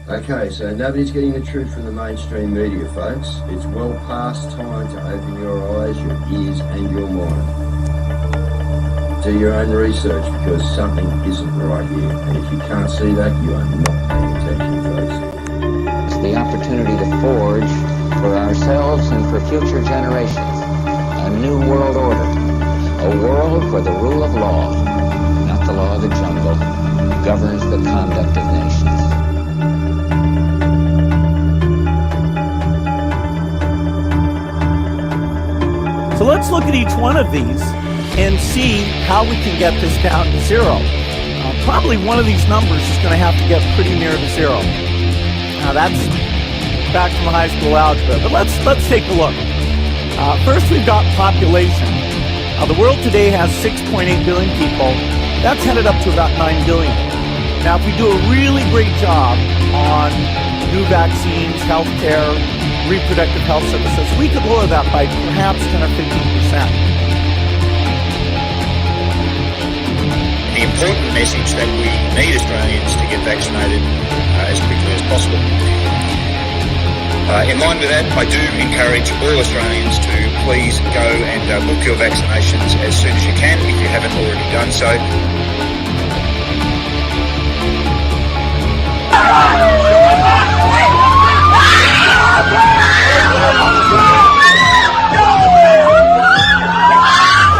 Okay, so nobody's getting the truth from the mainstream media, folks. It's well past time to open your eyes, your ears, and your mind. Do your own research because something isn't right here. And if you can't see that, you are not paying attention, folks. It's the opportunity to forge for ourselves and for future generations a new world order. A world where the rule of law, not the law of the jungle, governs the conduct of nations. So let's look at each one of these and see how we can get this down to zero. Probably one of these numbers is going to have to get pretty near to zero. Now that's back from high school algebra, but let's take a look. First, we've got population. The world today has 6.8 billion people. That's headed up to about 9 billion. Now, if we do a really great job on new vaccines, healthcare, reproductive health services, we could lower that by perhaps 10 or 15%. The important message that we need Australians to get vaccinated as quickly as possible. In line with that, I do encourage all Australians to please go and book your vaccinations as soon as you can if you haven't already done so.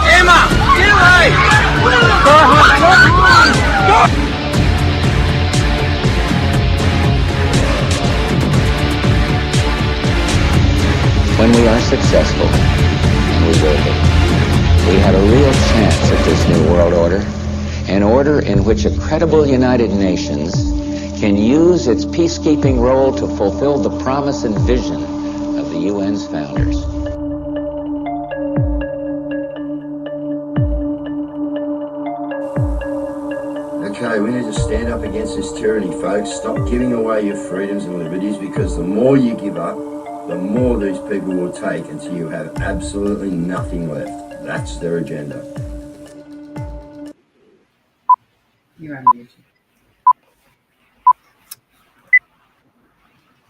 Emma, get away! When we are successful, and we will be, we have a real chance at this new world order, an order in which a credible United Nations can use its peacekeeping role to fulfill the promise and vision of the UN's founders. Okay, we need to stand up against this tyranny, folks. Stop giving away your freedoms and liberties, because the more you give up, the more these people will take until you have absolutely nothing left. That's their agenda. You're on mute.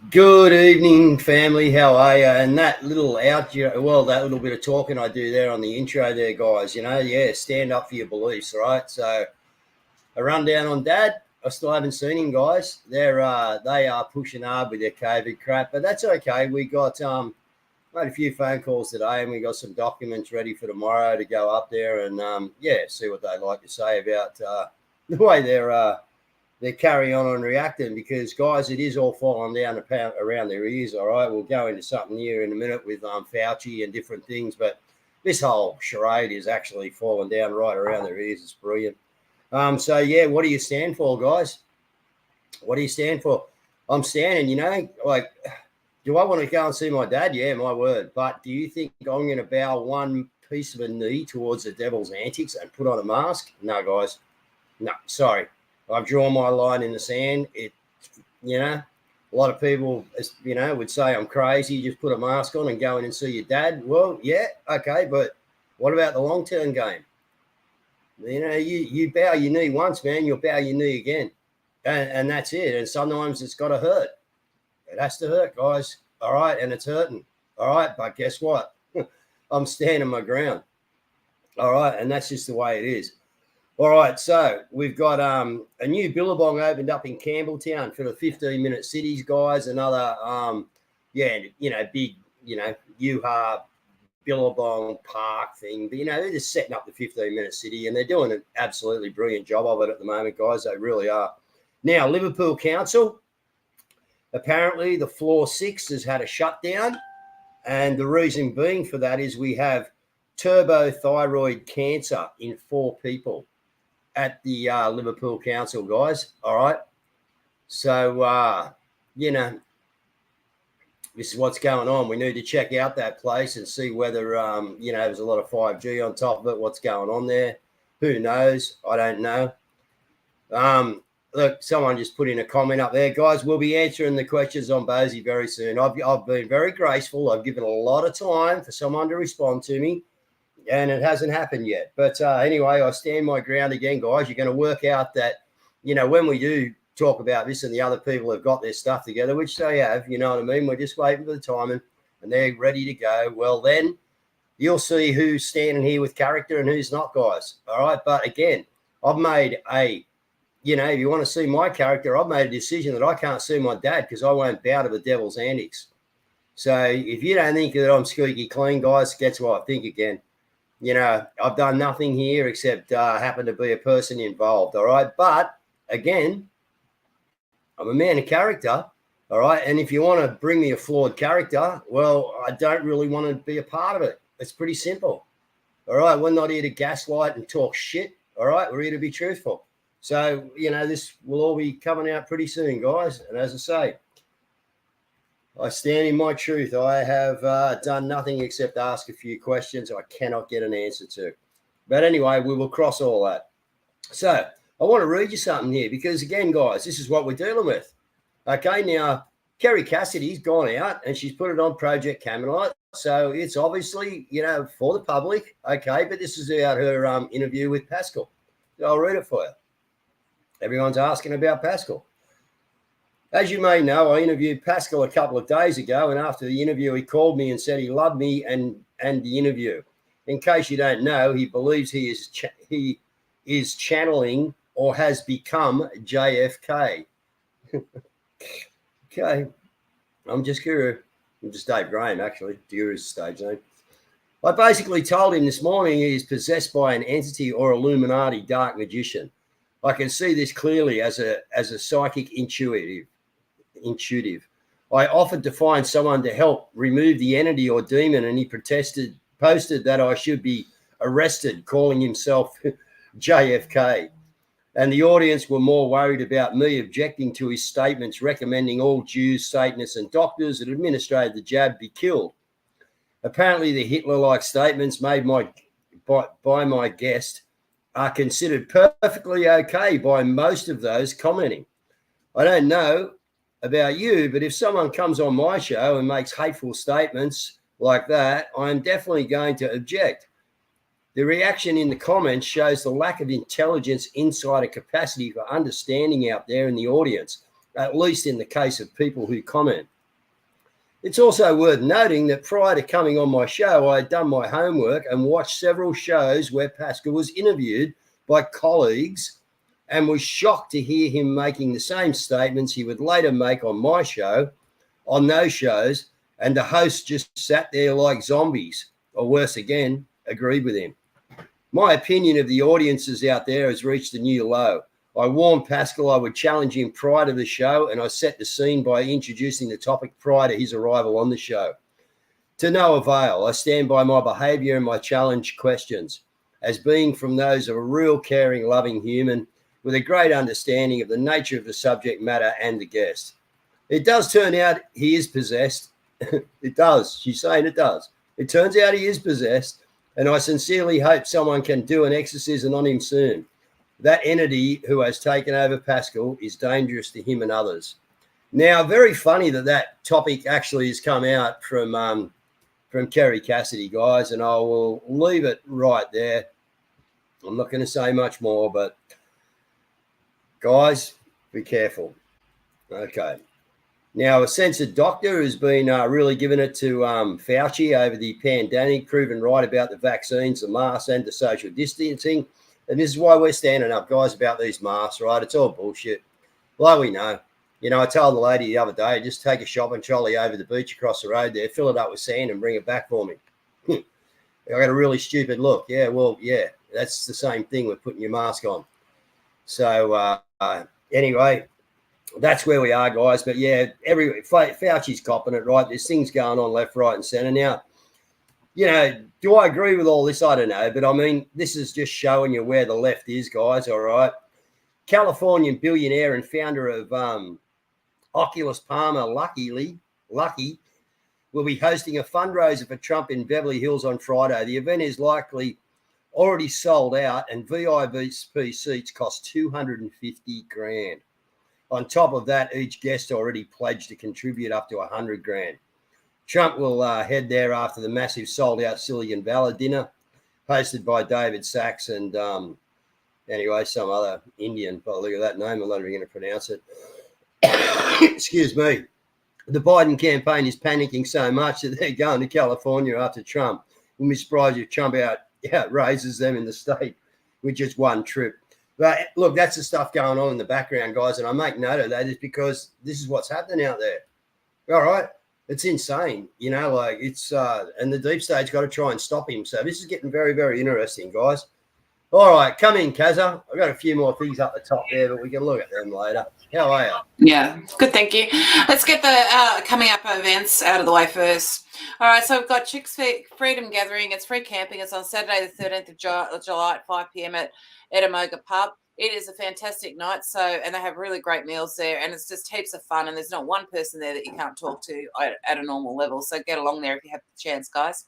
Good evening, family. How are you? And that little that little bit of talking I do there on the intro there, guys, stand up for your beliefs, right? So a rundown on Dad. I still haven't seen him, guys. They are pushing hard with their COVID crap, but that's okay. We got made a few phone calls today, and we got some documents ready for tomorrow to go up there and see what they like to say about the way they're carrying on and reacting. Because, guys, it is all falling down around their ears. All right, we'll go into something here in a minute with Fauci and different things, but this whole charade is actually falling down right around their ears. It's brilliant. What do you stand for, guys? What do you stand for? I'm standing, do I want to go and see my dad? Yeah, my word. But do you think I'm going to bow one piece of a knee towards the devil's antics and put on a mask? No, guys. No, sorry. I've drawn my line in the sand. A lot of people, would say I'm crazy. Just put a mask on and go in and see your dad. Well, yeah, okay. But what about the long-term game? You bow your knee once, man, you'll bow your knee again. And that's it. And sometimes it's got to hurt. It has to hurt, guys. All right, and it's hurting. All right, but guess what? I'm standing my ground. All right, and that's just the way it is. All right, so we've got a new billabong opened up in Campbelltown for the 15-minute cities, guys. Another, big, UHA billabong park thing. But, they're just setting up the 15-minute city, and they're doing an absolutely brilliant job of it at the moment, guys. They really are. Now, Liverpool Council, apparently the floor 6 has had a shutdown, and the reason being for that is we have turbothyroid cancer in 4 people at the Liverpool Council, guys. All right. So, this is what's going on. We need to check out that place and see whether, there's a lot of 5G on top of it. What's going on there? Who knows? I don't know. Look, someone just put in a comment up there. Guys, we'll be answering the questions on Bosie very soon. I've been very graceful. I've given a lot of time for someone to respond to me, and it hasn't happened yet. But anyway, I stand my ground again, guys. You're going to work out that, when we do talk about this and the other people have got their stuff together, which they have, you know what I mean? We're just waiting for the timing and they're ready to go. Well, then you'll see who's standing here with character and who's not, guys. All right. But again, I've made if you want to see my character, I've made a decision that I can't see my dad because I won't bow to the devil's antics. So if you don't think that I'm squeaky clean, guys, guess what? Think again. You know, I've done nothing here except happen to be a person involved. All right. But again, I'm a man of character. All right. And if you want to bring me a flawed character, well, I don't really want to be a part of it. It's pretty simple. All right. We're not here to gaslight and talk shit. All right. We're here to be truthful. So, you know, this will all be coming out pretty soon, guys. And as I say, I stand in my truth. I have done nothing except ask a few questions I cannot get an answer to. But anyway, we will cross all that. So I want to read you something here because, again, guys, this is what we're dealing with. Okay, now, Kerry Cassidy's gone out and she's put it on Project Camelot. So it's obviously, you know, for the public. Okay, but this is about her interview with Pascal. So I'll read it for you. Everyone's asking about Pascal. As you may know, I interviewed Pascal a couple of days ago, and after the interview, he called me and said he loved me and the interview. In case you don't know, he believes he is channeling or has become JFK. Okay, I'm just Guru. I'm just Dave Graham, actually. Guru's stage name. I basically told him this morning he is possessed by an entity or Illuminati dark magician. I can see this clearly as a psychic intuitive. I offered to find someone to help remove the entity or demon, and he posted that I should be arrested, calling himself JFK. And the audience were more worried about me objecting to his statements, recommending all Jews, Satanists, and doctors that administered the jab be killed. Apparently, the Hitler-like statements made by my guest are considered perfectly okay by most of those commenting. I don't know about you, but if someone comes on my show and makes hateful statements like that, I'm definitely going to object. The reaction in the comments shows the lack of intelligence, insight, and capacity for understanding out there in the audience, at least in the case of people who comment. It's also worth noting that prior to coming on my show, I had done my homework and watched several shows where Pascal was interviewed by colleagues and was shocked to hear him making the same statements he would later make on my show, on those shows, and the hosts just sat there like zombies, or worse again, agreed with him. My opinion of the audiences out there has reached a new low. I warned Pascal I would challenge him prior to the show, and I set the scene by introducing the topic prior to his arrival on the show. To no avail. I stand by my behaviour and my challenge questions as being from those of a real caring, loving human with a great understanding of the nature of the subject matter and the guest. It does turn out he is possessed. It does. She's saying it does. It turns out he is possessed, and I sincerely hope someone can do an exorcism on him soon. That entity who has taken over Pascal is dangerous to him and others. Now, very funny that topic actually has come out from Kerry Cassidy, guys, and I will leave it right there. I'm not going to say much more, but guys, be careful. Okay. Now, a censored doctor has been really giving it to Fauci over the pandemic, proven right about the vaccines, the masks, and the social distancing. And this is why we're standing up, guys, about these masks, right? It's all bullshit. Like we know. You know, I told the lady the other day, just take a shopping trolley over the beach across the road there, fill it up with sand and bring it back for me. I got a really stupid look. Yeah, well, yeah, that's the same thing with putting your mask on. So anyway, that's where we are, guys. But yeah, Fauci's copping it, right? There's things going on left, right, and centre. Now, you know, do I agree with all this? I don't know. But I mean, this is just showing you where the left is, guys. All right. Californian billionaire and founder of Oculus Palmer, Lucky, will be hosting a fundraiser for Trump in Beverly Hills on Friday. The event is likely already sold out, and VIP seats cost $250,000. On top of that, each guest already pledged to contribute up to $100,000. Trump will head there after the massive sold-out Silicon Valley dinner hosted by David Sachs and Anyway, some other Indian, but look at that name, I'm not even going to pronounce it. Excuse me. The Biden campaign is panicking so much that they're going to California after Trump. Wouldn't be surprised if Trump outraises them in the state with just one trip. But look, that's the stuff going on in the background, guys, and I make note of that is because this is what's happening out there. All right? It's insane, you know, like it's and the deep state's got to try and stop him. So this is getting very, very interesting, guys. All right, come in, Kazza. I've got a few more things up the top there, but we can look at them later. How are you? Yeah, good, thank you. Let's get the coming up events out of the way first. All right, so we've got Chicks Freedom Gathering. It's free camping. It's on Saturday, the 13th of July at 5 p.m. at Edamoga Pub. It is a fantastic night, and they have really great meals there, and it's just heaps of fun, and there's not one person there that you can't talk to at a normal level, so get along there if you have the chance, guys.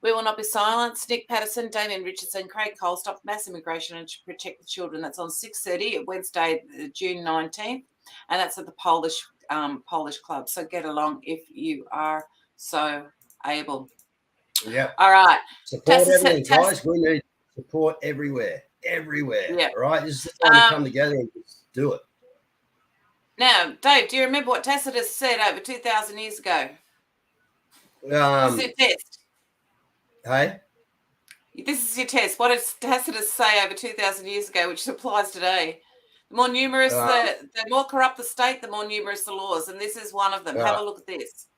We will not be silent. Nick Patterson, Damien Richardson, Craig Cole, Stop Mass Immigration and Protect the Children. That's on 6:30 Wednesday, June 19th, and that's at the Polish Club, so get along if you are so able. Yeah. All right. Support everything, guys. We need support everywhere. Yeah. Right? This is the time to come together and just do it. Now, Dave, do you remember what Tacitus said over 2,000 years ago? This is your test. Hey? This is your test. What did Tacitus say over 2,000 years ago, which applies today? The more numerous, the more corrupt the state, the more numerous the laws, and this is one of them. Have a look at this.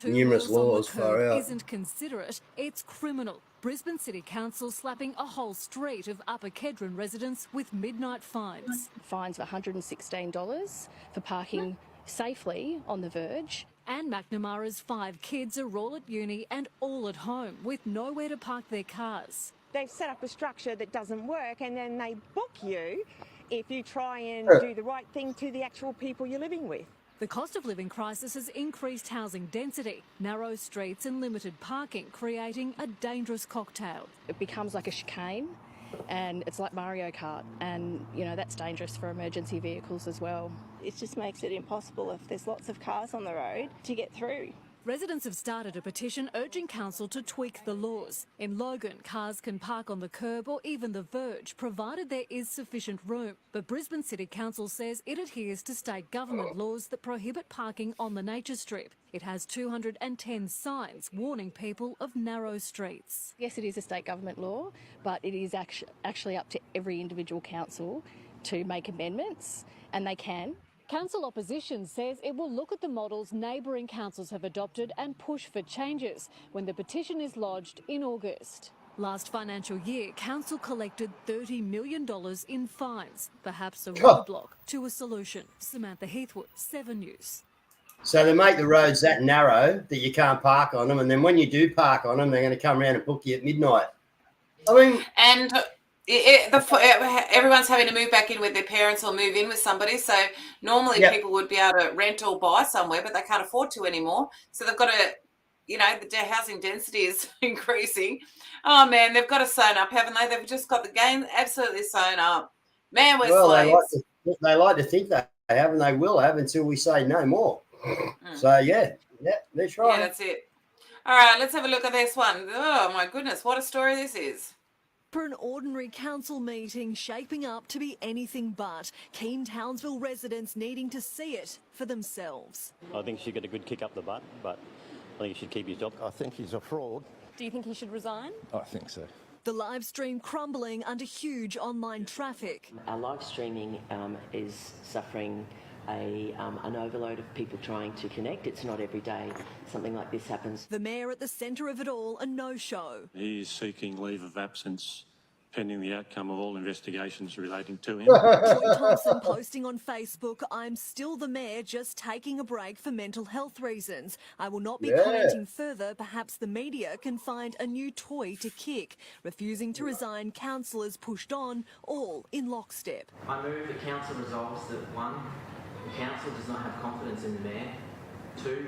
Numerous laws far out. Isn't considerate, it's criminal. Brisbane City Council slapping a whole street of Upper Kedron residents with midnight fines. Fines of $116 for parking safely on the verge. And McNamara's 5 kids are all at uni and all at home with nowhere to park their cars. They've set up a structure that doesn't work, and then they book you if you try and do the right thing to the actual people you're living with. The cost of living crisis has increased housing density, narrow streets and limited parking, creating a dangerous cocktail. It becomes like a chicane and it's like Mario Kart, and, you know, that's dangerous for emergency vehicles as well. It just makes it impossible if there's lots of cars on the road to get through. Residents have started a petition urging council to tweak the laws. In Logan, cars can park on the curb or even the verge, provided there is sufficient room. But Brisbane City Council says it adheres to state government laws that prohibit parking on the nature strip. It has 210 signs warning people of narrow streets. Yes, it is a state government law, but it is actually up to every individual council to make amendments, and they can. Council opposition says it will look at the models neighbouring councils have adopted and push for changes when the petition is lodged in August. Last financial year, council collected $30 million in fines, perhaps a roadblock to a solution. Samantha Heathwood, 7 News. So they make the roads that narrow that you can't park on them, and then when you do park on them, they're going to come around and book you at midnight. I mean... And... everyone's having to move back in with their parents or move in with somebody. So normally people would be able to rent or buy somewhere, but they can't afford to anymore. So they've got to, you know, the housing density is increasing. Oh, man, they've got to sewn up, haven't they? They've just got the game absolutely sewn up. Man, we're slaves. They like to think they have, and they will have until we say no more. So, yeah, that's right. Yeah, that's it. All right, let's have a look at this one. Oh, my goodness, what a story this is. For an ordinary council meeting shaping up to be anything but, keen Townsville residents needing to see it for themselves. I think he should get a good kick up the butt, but I think he should keep his job. I think he's a fraud. Do you think he should resign? I think so. The live stream crumbling under huge online traffic. Our live streaming is suffering an overload of people trying to connect. It's not every day something like this happens. The mayor at the centre of it all, a no-show. He is seeking leave of absence pending the outcome of all investigations relating to him. Troy Thompson posting on Facebook, I'm still the mayor, just taking a break for mental health reasons. I will not be commenting further. Perhaps the media can find a new toy to kick. Refusing to resign, councillors pushed on, all in lockstep. I move the council resolves that 1, the council does not have confidence in the mayor. 2,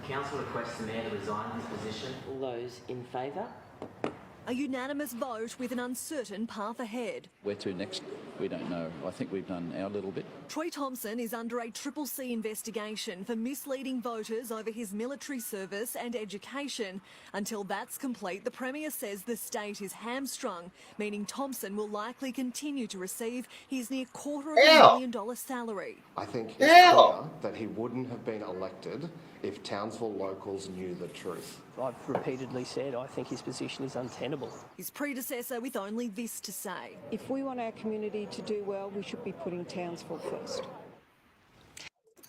council requests the mayor to resign his position. All those in favour? A unanimous vote with an uncertain path ahead. Where to next? We don't know. I think we've done our little bit. Troy Thompson is under a CCC investigation for misleading voters over his military service and education. Until that's complete, the Premier says the state is hamstrung, meaning Thompson will likely continue to receive his near $250,000 salary. I think it's clear that he wouldn't have been elected if Townsville locals knew the truth. I've repeatedly said I think his position is untenable. His predecessor with only this to say. If we want our community to do well, we should be putting Townsville first.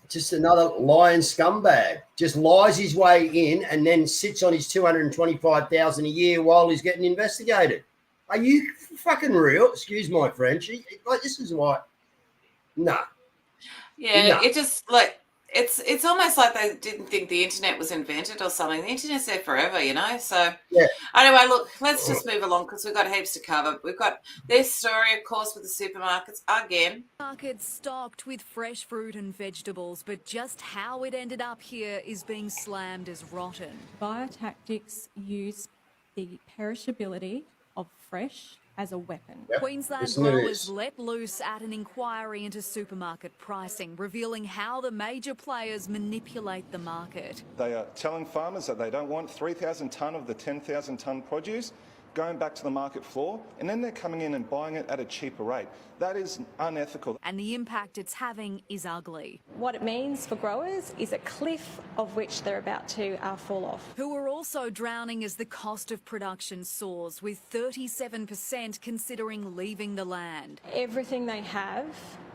Just another lying scumbag. Just lies his way in and then sits on his $225,000 a year while he's getting investigated. Are you fucking real? Excuse my French. Like, this is what. Nah. Yeah, Nah. it just like it's almost like they didn't think the internet was invented or something. The internet's there forever, you know. So yeah. Anyway, look, let's just move along because we've got heaps to cover. We've got this story, of course, with the supermarkets again. Markets stocked with fresh fruit and vegetables, but just how it ended up here is being slammed as rotten. Biotactics use the perishability of fresh as a weapon. Yep. Queensland growers let loose at an inquiry into supermarket pricing, revealing how the major players manipulate the market. They are telling farmers that they don't want 3,000 tonne of the 10,000 tonne produce going back to the market floor, and then they're coming in and buying it at a cheaper rate. That is unethical. And the impact it's having is ugly. What it means for growers is a cliff of which they're about to fall off. Who are also drowning as the cost of production soars, with 37% considering leaving the land. Everything they have,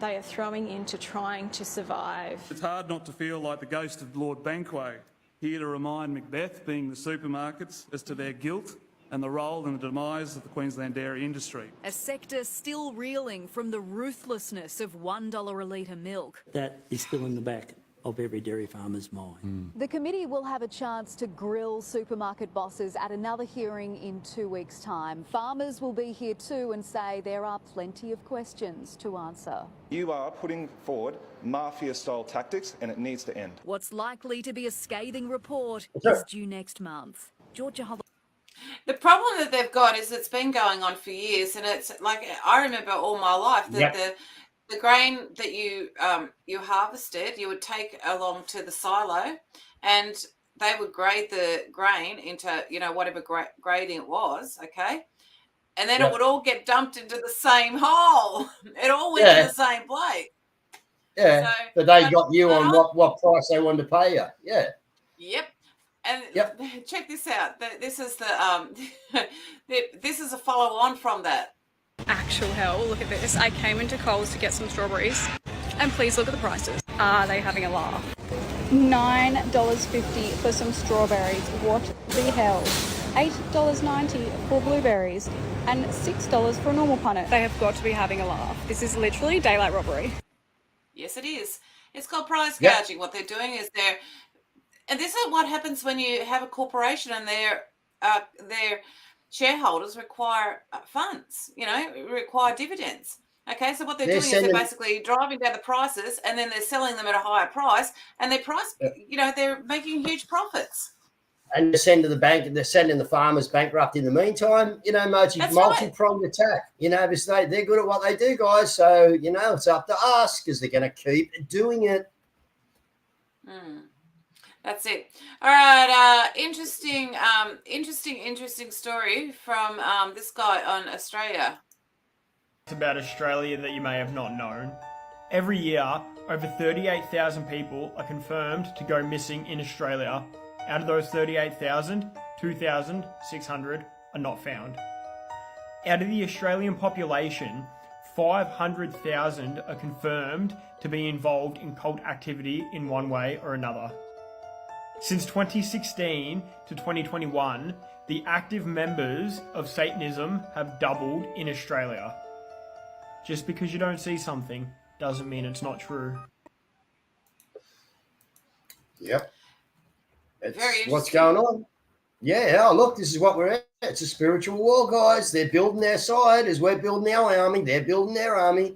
they are throwing into trying to survive. It's hard not to feel like the ghost of Lord Banquo, here to remind Macbeth, being the supermarkets, as to their guilt and the role and the demise of the Queensland dairy industry. A sector still reeling from the ruthlessness of $1 a litre milk. That is still in the back of every dairy farmer's mind. The committee will have a chance to grill supermarket bosses at another hearing in 2 weeks' time. Farmers will be here too and say there are plenty of questions to answer. You are putting forward mafia-style tactics, and it needs to end. What's likely to be a scathing report is due next month. Georgia Holland. The problem that they've got is it's been going on for years, and it's like I remember all my life that the grain that you harvested, you would take along to the silo, and they would grade the grain into whatever grading it was, okay, and then it would all get dumped into the same hole. It all went to the same plate. Yeah, so, but they got you on what price they wanted to pay you. Yeah. Yep. And check this out. This is this is a follow-on from that. Actual hell, look at this. I came into Coles to get some strawberries. And please look at the prices. Are they having a laugh? $9.50 for some strawberries. What the hell? $8.90 for blueberries and $6 for a normal punnet. They have got to be having a laugh. This is literally daylight robbery. Yes, it is. It's called price gouging. What they're doing is and this is what happens when you have a corporation and their shareholders require funds, require dividends. Okay, so what they're doing is they're basically driving down the prices, and then they're selling them at a higher price, and they're making huge profits. And they're sending the farmers bankrupt in the meantime. Multi-pronged attack. Because they're good at what they do, guys. So it's up to us because they're going to keep doing it. That's it. All right. Interesting story from this guy on Australia. It's about Australia that you may have not known. Every year, over 38,000 people are confirmed to go missing in Australia. Out of those 38,000, 2,600 are not found. Out of the Australian population, 500,000 are confirmed to be involved in cult activity in one way or another. Since 2016 to 2021, the active members of Satanism have doubled in Australia. Just because you don't see something doesn't mean it's not true. Yep. What's going on. Yeah, look, this is what we're at. It's a spiritual war, guys. They're building their side as we're building our army. They're building their army.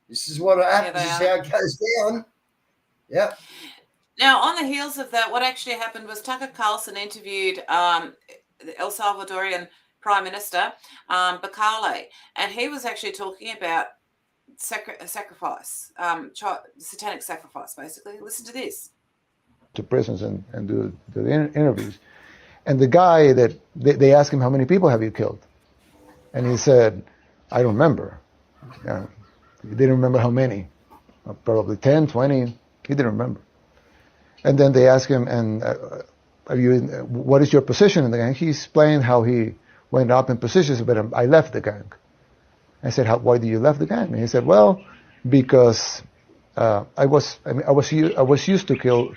This is what happens. This is how it goes down. Yep. Now, on the heels of that, what actually happened was Tucker Carlson interviewed the El Salvadorian Prime Minister, Bakale, and he was actually talking about sacrifice, satanic sacrifice, basically. Listen to this. To prisons and do the interviews. And the guy that they asked him, how many people have you killed? And he said, I don't remember. He didn't remember how many. Probably 10, 20. He didn't remember. And then they asked him, and what is your position in the gang? He explained how he went up in positions, but I left the gang. I said, why did you left the gang? And he said, well, because I was used to kill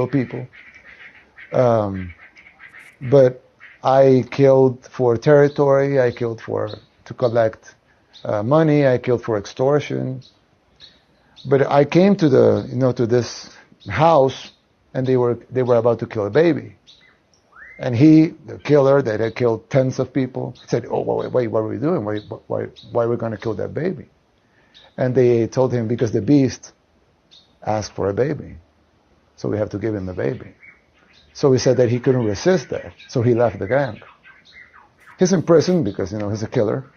people, but I killed for territory. I killed to collect money. I killed for extortion. But I came to to this house, and they were about to kill a baby. And the killer that had killed tens of people, said, "Oh, wait, what are we doing? Why are we going to kill that baby?" And they told him, because the beast asked for a baby, so we have to give him a baby. So he said that he couldn't resist that, so he left the gang. He's in prison because he's a killer,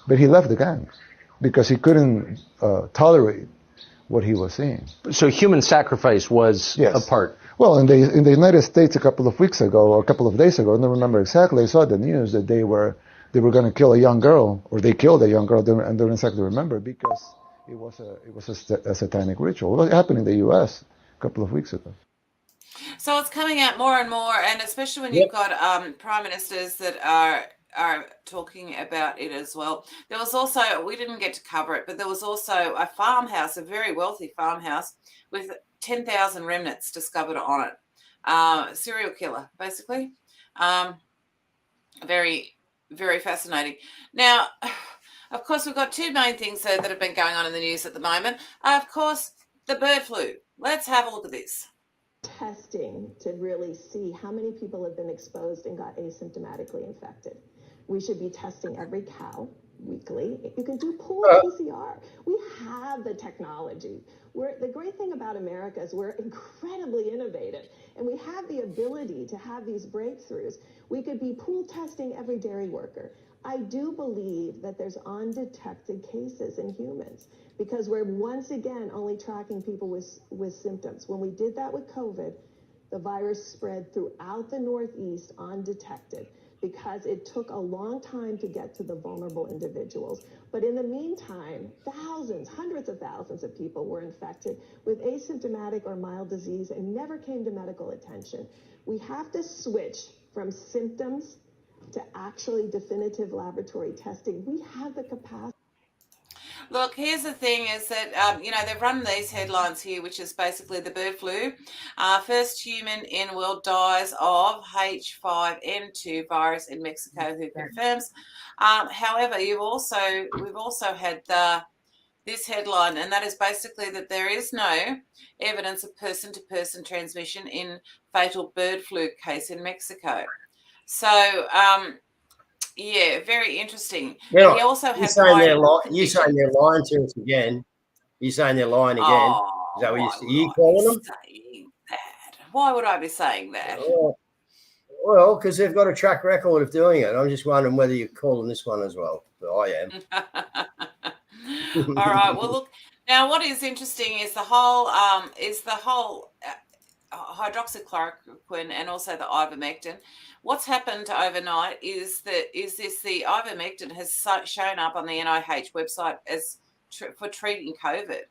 but he left the gang because he couldn't tolerate what he was seeing. So human sacrifice was a part. Well, in the United States a couple of weeks ago, or a couple of days ago, I don't remember exactly, I saw the news that they were going to kill a young girl, or they killed a young girl, and don't exactly remember, because it was a satanic ritual. It happened in the U.S. a couple of weeks ago. So it's coming out more and more, and especially when you've got prime ministers that are talking about it as well. There was also, we didn't get to cover it, but there was also a farmhouse, a very wealthy farmhouse with 10,000 remnants discovered on it. Serial killer, basically. Very, very fascinating. Now, of course, we've got two main things that have been going on in the news at the moment. Of course, the bird flu. Let's have a look at this. Testing to really see how many people have been exposed and got asymptomatically infected. We should be testing every cow weekly. You can do pool PCR. We have the technology. The great thing about America is we're incredibly innovative, and we have the ability to have these breakthroughs. We could be pool testing every dairy worker. I do believe that there's undetected cases in humans, because we're once again only tracking people with symptoms. When we did that with COVID, the virus spread throughout the Northeast undetected, because it took a long time to get to the vulnerable individuals. But in the meantime, thousands, hundreds of thousands of people were infected with asymptomatic or mild disease and never came to medical attention. We have to switch from symptoms to actually definitive laboratory testing. We have the capacity. Look, here's the thing is that, they've run these headlines here, which is basically the bird flu. First human in world dies of H5N2 virus in Mexico, who confirms. However, we've also had this headline, and that is basically that there is no evidence of person-to-person transmission in fatal bird flu case in Mexico. So, yeah, very interesting. Now, he also you're had saying they're lying to us again. You're saying they're lying again. Oh, Is that what you calling them? Saying that? Why would I be saying that? Well, because they've got a track record of doing it. I'm just wondering whether you're calling this one as well. But I am. All right. Well, look. Now, what is interesting is the whole hydroxychloroquine and also the ivermectin. What's happened overnight is the ivermectin has shown up on the NIH website as for treating COVID.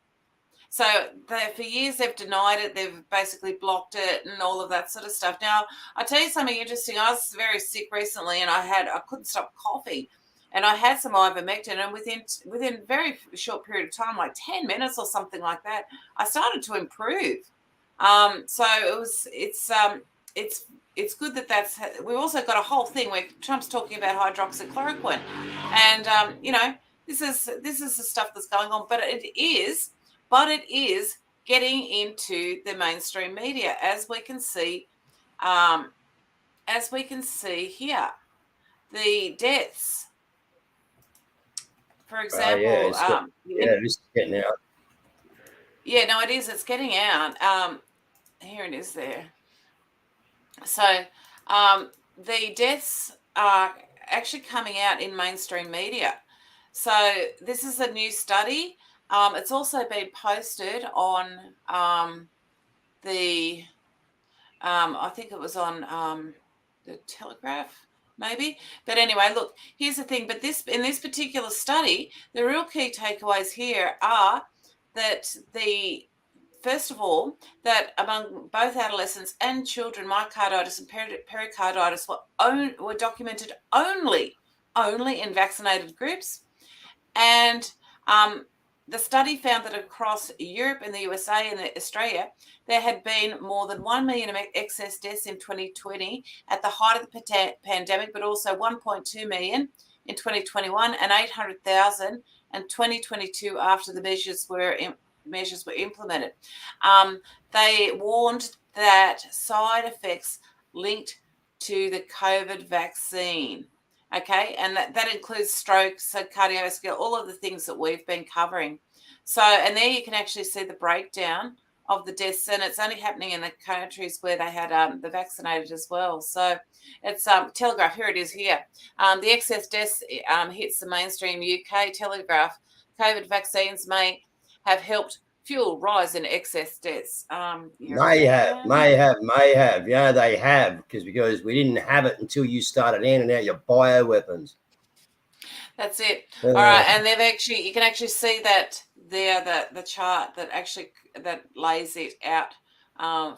So for years they've denied it. They've basically blocked it and all of that sort of stuff. Now, I'll tell you something interesting. I was very sick recently, and I couldn't stop coughing. And I had some ivermectin, and within a very short period of time, like 10 minutes or something like that, I started to improve. So it's good that's. We've also got a whole thing where Trump's talking about hydroxychloroquine, and this is the stuff that's going on. But it is getting into the mainstream media, as we can see here, the deaths. For example, this is getting out. Yeah, no, it is. It's getting out. Here it is there. So the deaths are actually coming out in mainstream media. So this is a new study. It's also been posted on the, I think it was on the Telegraph, maybe. But anyway, look, here's the thing. But in this particular study, the real key takeaways here are that first of all, that among both adolescents and children, myocarditis and pericarditis were documented only in vaccinated groups. And the study found that across Europe and the USA and Australia, there had been more than 1 million excess deaths in 2020 at the height of the pandemic, but also 1.2 million in 2021 and 800,000 in 2022 after the measures were implemented. They warned that side effects linked to the COVID vaccine. Okay, and that includes strokes, cardiovascular, all of the things that we've been covering. So, and there you can actually see the breakdown of the deaths, and it's only happening in the countries where they had the vaccinated as well. So it's Telegraph, here it is here. The excess deaths hits the mainstream UK Telegraph. COVID vaccines may have helped fuel rise in excess deaths. May have. Yeah, they have, because we didn't have it until you started handing out your bioweapons. That's it. All right, and you can actually see that there, the chart that lays it out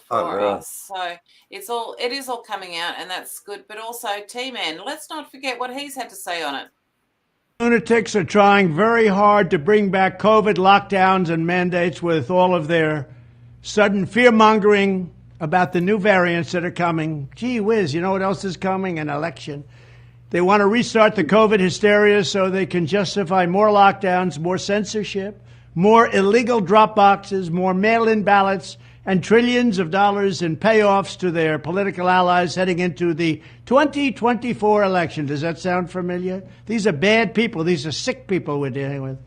for us. So it is all coming out, and that's good. But also, T-Man, let's not forget what he's had to say on it. Lunatics are trying very hard to bring back COVID lockdowns and mandates with all of their sudden fear-mongering about the new variants that are coming. Gee whiz, you know what else is coming? An election. They want to restart the COVID hysteria so they can justify more lockdowns, more censorship, more illegal drop boxes, more mail-in ballots, and trillions of dollars in payoffs to their political allies heading into the 2024 election. Does that sound familiar? These are bad people. These are sick people we're dealing with.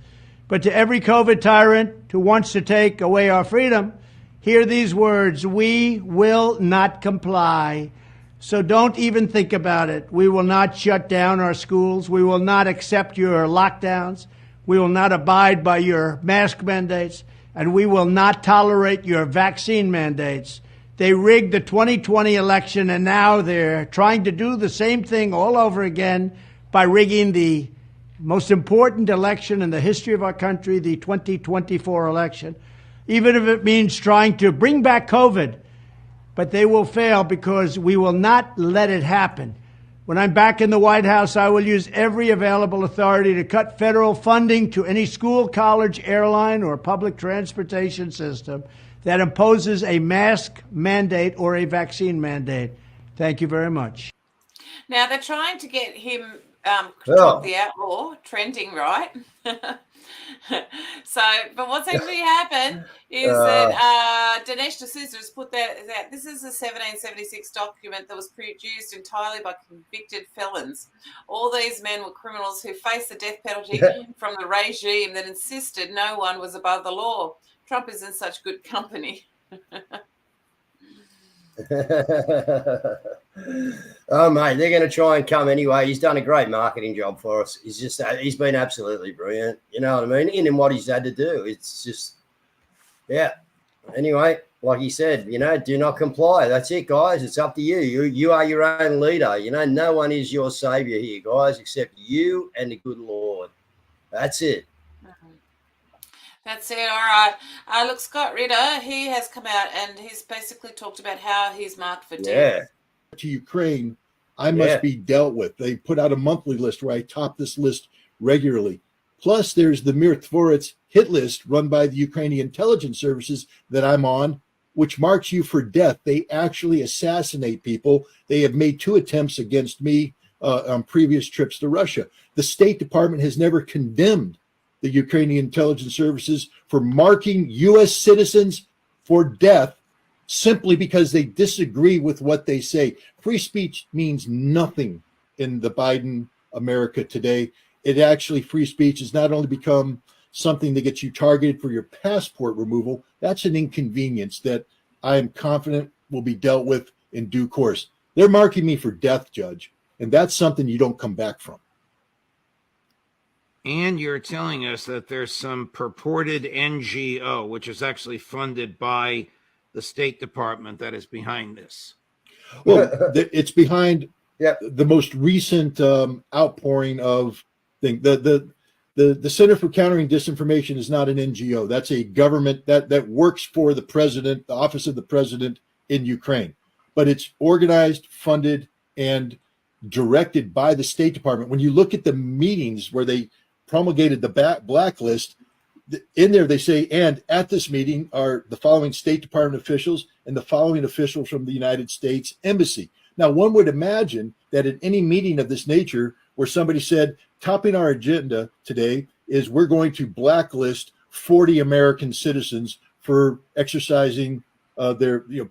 But to every COVID tyrant who wants to take away our freedom, hear these words: we will not comply. So don't even think about it. We will not shut down our schools. We will not accept your lockdowns. We will not abide by your mask mandates. And we will not tolerate your vaccine mandates. They rigged the 2020 election, and now they're trying to do the same thing all over again by rigging the most important election in the history of our country, the 2024 election, even if it means trying to bring back COVID. But they will fail because we will not let it happen. When I'm back in the White House, I will use every available authority to cut federal funding to any school, college, airline, or public transportation system that imposes a mask mandate or a vaccine mandate. Thank you very much. Now, they're trying to get him, Trump the Outlaw, trending, right? So, but what's actually happened is that Dinesh D'Souza has put that this is a 1776 document that was produced entirely by convicted felons. All these men were criminals who faced the death penalty from the regime that insisted no one was above the law. Trump is in such good company. Oh, mate, they're going to try and come anyway. He's done a great marketing job for us. He's been absolutely brilliant. You know what I mean? In what he's had to do. It's just, yeah. Anyway, like he said, do not comply. That's it, guys. It's up to you. You are your own leader. No one is your savior here, guys, except you and the good Lord. That's it. That's it. All right. Look, Scott Ritter, he has come out and he's basically talked about how he's marked for death. To Ukraine, I must be dealt with. They put out a monthly list where I top this list regularly. Plus, there's the Mir Tvoritz hit list run by the Ukrainian intelligence services that I'm on, which marks you for death. They actually assassinate people. They have made 2 attempts against me on previous trips to Russia. The State Department has never condemned the Ukrainian intelligence services for marking U.S. citizens for death simply because they disagree with what they say. Free speech means nothing in the Biden America today. Free speech has not only become something that gets you targeted for your passport removal, that's an inconvenience that I am confident will be dealt with in due course. They're marking me for death, Judge, and that's something you don't come back from. And you're telling us that there's some purported NGO, which is actually funded by the State Department, that is behind this. Well, it's behind the most recent outpouring of thing. The Center for Countering Disinformation is not an NGO. That's a government that works for the president, the office of the president in Ukraine. But it's organized, funded, and directed by the State Department. When you look at the meetings where they promulgated the blacklist, in there they say, and at this meeting are the following State Department officials and the following officials from the United States Embassy. Now, one would imagine that at any meeting of this nature where somebody said, topping our agenda today is we're going to blacklist 40 American citizens for exercising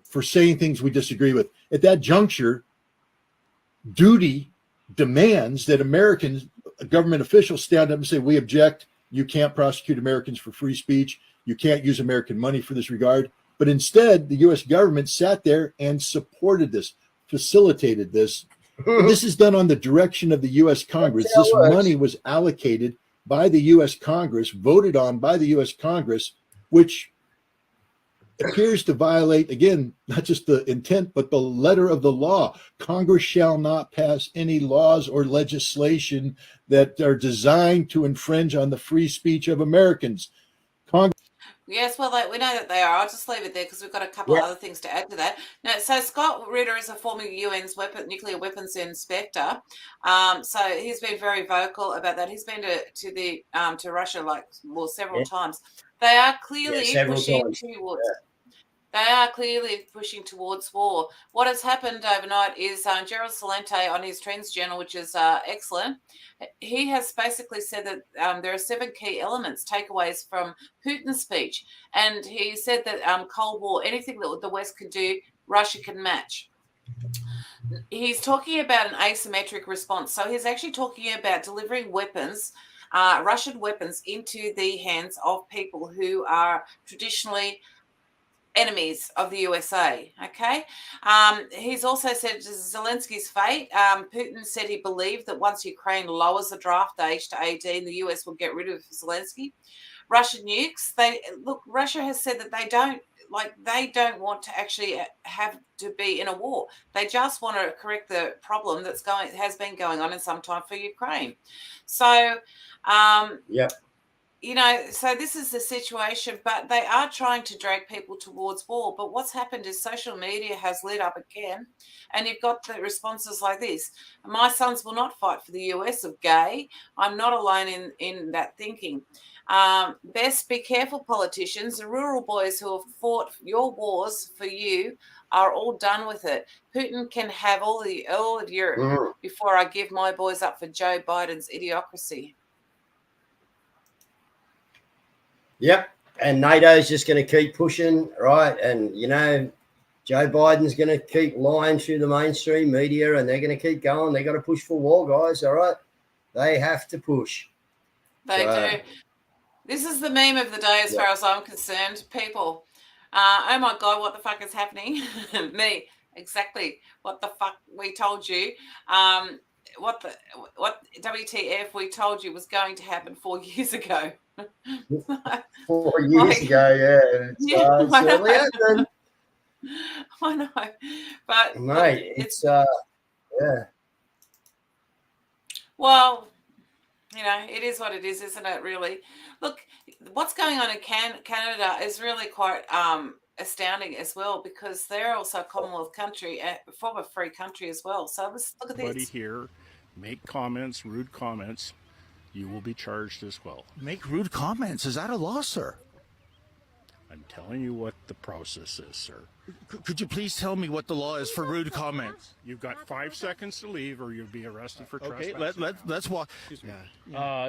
for saying things we disagree with. At that juncture, duty demands that American government officials stand up and say, we object. You can't prosecute Americans for free speech. You can't use American money for this regard. But instead, the U.S. government sat there and supported this, facilitated this. This is done on the direction of the U.S. Congress. This money was allocated by the U.S. Congress, voted on by the U.S. Congress, which appears to violate, again, not just the intent, but the letter of the law. Congress shall not pass any laws or legislation that are designed to infringe on the free speech of Americans. Yes, well, we know that they are. I'll just leave it there because we've got a couple of other things to add to that. Now, so Scott Ritter is a former UN's nuclear weapons inspector. So he's been very vocal about that. He's been to Russia several times. They are clearly pushing towards. They are clearly pushing towards war. What has happened overnight is Gerald Celente on his Trends Journal, which is excellent. He has basically said that there are 7 key elements, takeaways from Putin's speech. And he said that Cold War, anything that the West can do, Russia can match. He's talking about an asymmetric response. So he's actually talking about delivering weapons, Russian weapons, into the hands of people who are traditionally enemies of the USA. Okay. He's also said Zelensky's fate. Putin said he believed that once Ukraine lowers the draft age to 18, the US will get rid of Zelensky. Russian nukes. Russia has said that they don't want to actually have to be in a war. They just want to correct the problem has been going on in some time for Ukraine. So, so this is the situation, but they are trying to drag people towards war. But what's happened is social media has lit up again, and you've got the responses like this. My sons will not fight for the US of gay. I'm not alone in that thinking. Best be careful, politicians. The rural boys who have fought your wars for you are all done with it. Putin can have all of Europe before I give my boys up for Joe Biden's idiocracy. Yep. And NATO's just going to keep pushing, right? And, Joe Biden's going to keep lying through the mainstream media, and they're going to keep going. They got to push for war, guys, all right? They have to push. They do. This is the meme of the day as far as I'm concerned. People, oh, my God, what the fuck is happening? Me, exactly. What the fuck we told you. What WTF we told you was going to happen 4 years ago. 4 years ago, yeah. I know, but mate, it's Well, it is what it is, isn't it? Really, look, what's going on in Canada is really quite astounding as well, because they're also a Commonwealth country, former free country as well. So let's look at this. Everybody here, make comments, rude comments. You will be charged as well. Make rude comments. Is that a law, sir? I'm telling you what the process is, sir. Could you please tell me what the law is for rude comments? You've got 5 seconds to leave, or you'll be arrested for trespassing. Okay, let's walk.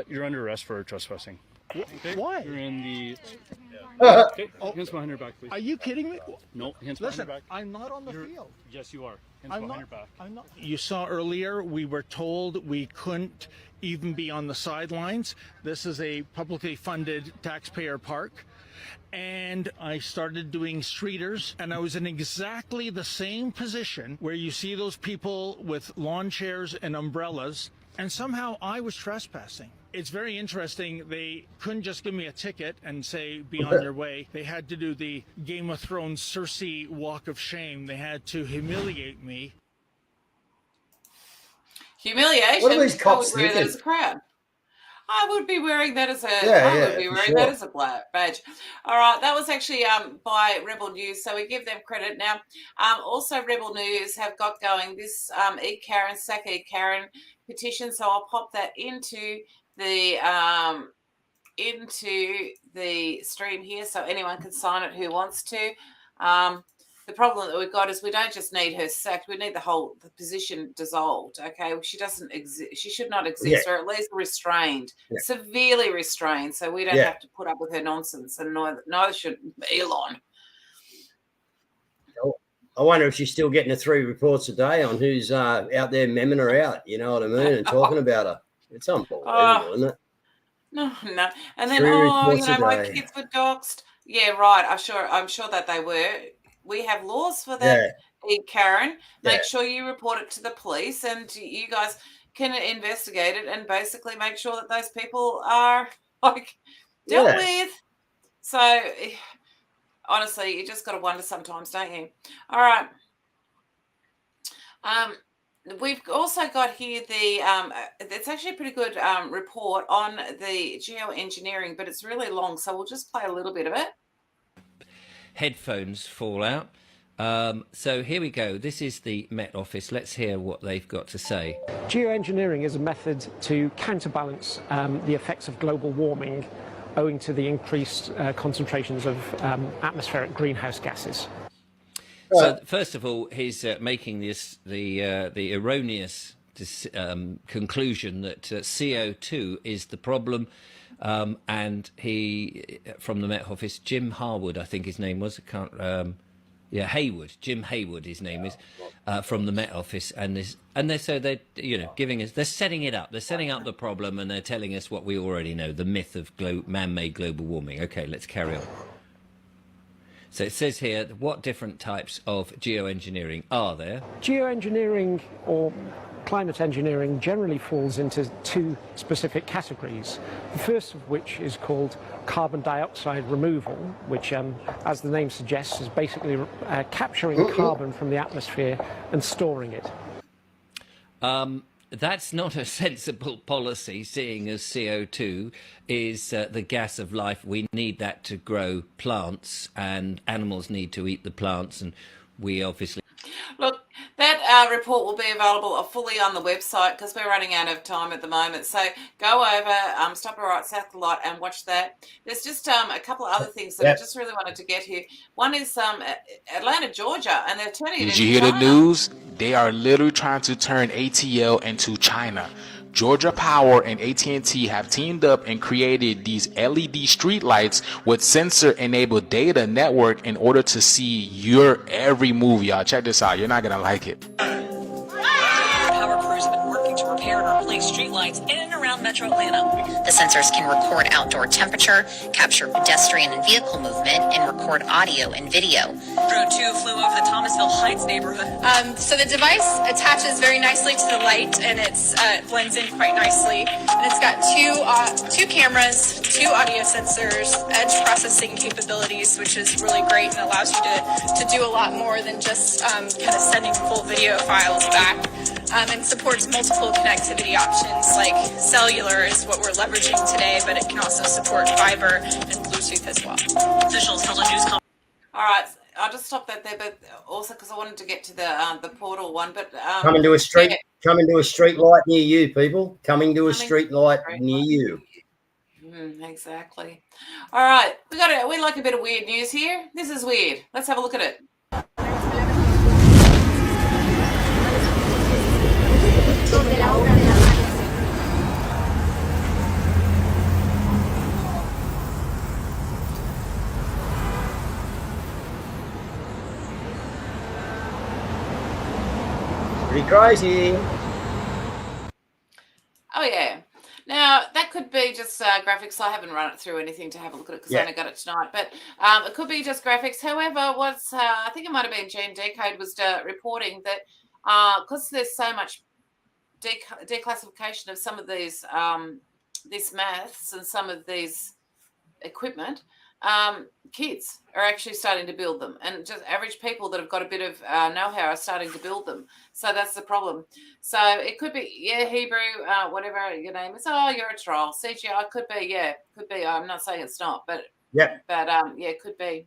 You're under arrest for trespassing. Okay. Why? You're in the... Okay, hands behind your back, please. Are you kidding me? No, hands behind your back. I'm not on the field. Yes, you are. Hands behind your back. You saw earlier we were told we couldn't even be on the sidelines. This is a publicly funded taxpayer park. And I started doing streeters, and I was in exactly the same position where you see those people with lawn chairs and umbrellas, and somehow I was trespassing. It's very interesting. They couldn't just give me a ticket and say, be on your way. They had to do the Game of Thrones Cersei walk of shame. They had to humiliate me. Humiliation? What are these cops I would wear that thinking? as a crowd. I would be wearing that as a that as a black badge. All right, that was actually by Rebel News, so we give them credit. Now, also Rebel News have got going this Eat Karen, Sack Eat Karen petition, so I'll pop that into the stream here, so anyone can sign it who wants to. The problem that we've got is we don't just need her sacked; we need the position dissolved. Okay, she doesn't exist. She should not exist, or at least restrained, severely restrained, so we don't have to put up with her nonsense, and neither should Elon. I wonder if she's still getting the 3 reports a day on who's out there memming her out. You know what I mean, and talking about her. It's unbelievable, isn't it? No. And then, 3 reports a my day. kids were doxxed. Yeah, right. I'm sure that they were. We have laws for that, Karen. Make sure you report it to the police, and you guys can investigate it and basically make sure that those people are dealt with. So, honestly, you just got to wonder sometimes, don't you? All right. We've also got here it's actually a pretty good report on the geoengineering, but it's really long, so we'll just play a little bit of it. Headphones fall out. So here we go. This is the Met Office. Let's hear what they've got to say. Geoengineering is a method to counterbalance the effects of global warming owing to the increased concentrations of atmospheric greenhouse gases. So first of all, he's making the erroneous conclusion that CO2 is the problem. And he, from the Met Office, Jim Harwood, I think his name was, Hayward, Jim Hayward, his name is, from the Met Office, and they're giving us, they're setting it up, they're setting up the problem, and they're telling us what we already know, the myth of man-made global warming. Okay, let's carry on. So it says here, what different types of geoengineering are there? Geoengineering or climate engineering generally falls into 2 specific categories. The first of which is called carbon dioxide removal, which, as the name suggests, is basically capturing carbon from the atmosphere and storing it. That's not a sensible policy, seeing as CO2 is the gas of life. We need that to grow plants, and animals need to eat the plants, and we obviously... Look, that report will be available fully on the website because we're running out of time at the moment. So go over, Stop a Right South Lot, and watch that. There's just a couple of other things that I just really wanted to get here. One is Atlanta, Georgia, and they're turning it into Did you hear China. the news? They are literally trying to turn ATL into China. Georgia Power and AT&T have teamed up and created these LED streetlights with sensor-enabled data network in order to see your every move, y'all. Check this out. You're not going to like it. Power crews have been working to repair and replace streetlights in and around Metro Atlanta. The sensors can record outdoor temperature, capture pedestrian and vehicle movement, and record audio and video. Drone 2 flew over the Thomasville Heights neighborhood. So the device attaches very nicely to the light, and it blends in quite nicely. And it's got two cameras, 2 audio sensors, edge processing capabilities, which is really great and allows you to do a lot more than just kind of sending full video files back. And supports multiple connectivity options, like cellular is what we're leveraging today, but it can also support fiber and Bluetooth as well. Officials held a news conference. All right, I'll just stop that there, but also because I wanted to get to the portal one. But coming to a street light near you, people. Coming to a street light near you. Exactly. All right, we like a bit of weird news here. This is weird. Let's have a look at it. Pretty crazy. Oh yeah. that could be just graphics. I haven't run it through anything to have a look at it because I only got it tonight. But it could be just graphics. However, what's I think it might have been Gene Decode was reporting that because there's so much declassification of some of these this maths and some of these equipment, kids are actually starting to build them, and just average people that have got a bit of know-how are starting to build them. So that's the problem. So it could be, Hebrew, whatever your name is. Oh, you're a troll. CGI could be, could be. I'm not saying it's not, but it could be.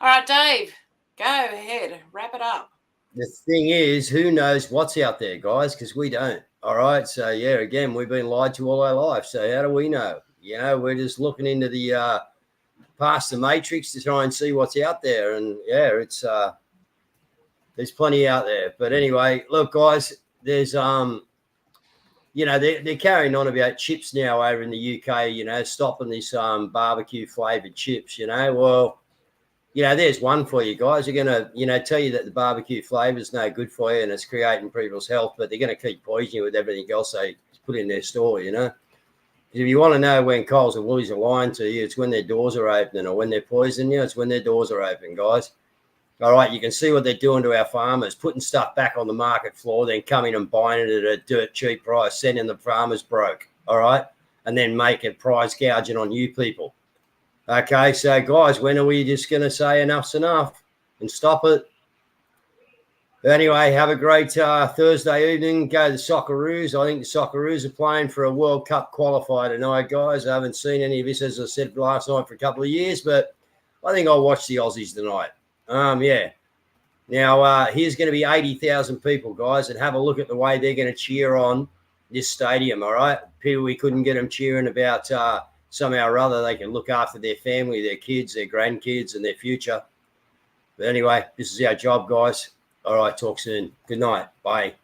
All right, Dave, go ahead, wrap it up. The thing is, who knows what's out there, guys, because we don't. All right. So, again, we've been lied to all our life. So how do we know? We're just looking into the past the matrix to try and see what's out there. And, it's there's plenty out there. But anyway, look, guys, there's, they're carrying on about chips now over in the UK, stopping this barbecue flavoured chips, Well, there's one for you guys. They're going to, tell you that the barbecue flavour is no good for you and it's creating people's health, but they're going to keep poisoning you with everything else they put in their store, If you want to know when Coles and Woolies are lying to you, it's when their doors are opening, or when they're poisoning you, it's when their doors are open, guys. All right, you can see what they're doing to our farmers, putting stuff back on the market floor, then coming and buying it at a dirt cheap price, sending the farmers broke, all right, and then making price gouging on you people. Okay, so guys, when are we just going to say enough's enough and stop it? But anyway, have a great Thursday evening. Go to the Socceroos. I think the Socceroos are playing for a World Cup qualifier tonight, guys. I haven't seen any of this, as I said last night, for a couple of years, but I think I'll watch the Aussies tonight. Now, here's going to be 80,000 people, guys, and have a look at the way they're going to cheer on this stadium, all right? People, we couldn't get them cheering about somehow or other they can look after their family, their kids, their grandkids, and their future. But anyway, this is our job, guys. All right, talk soon. Good night. Bye.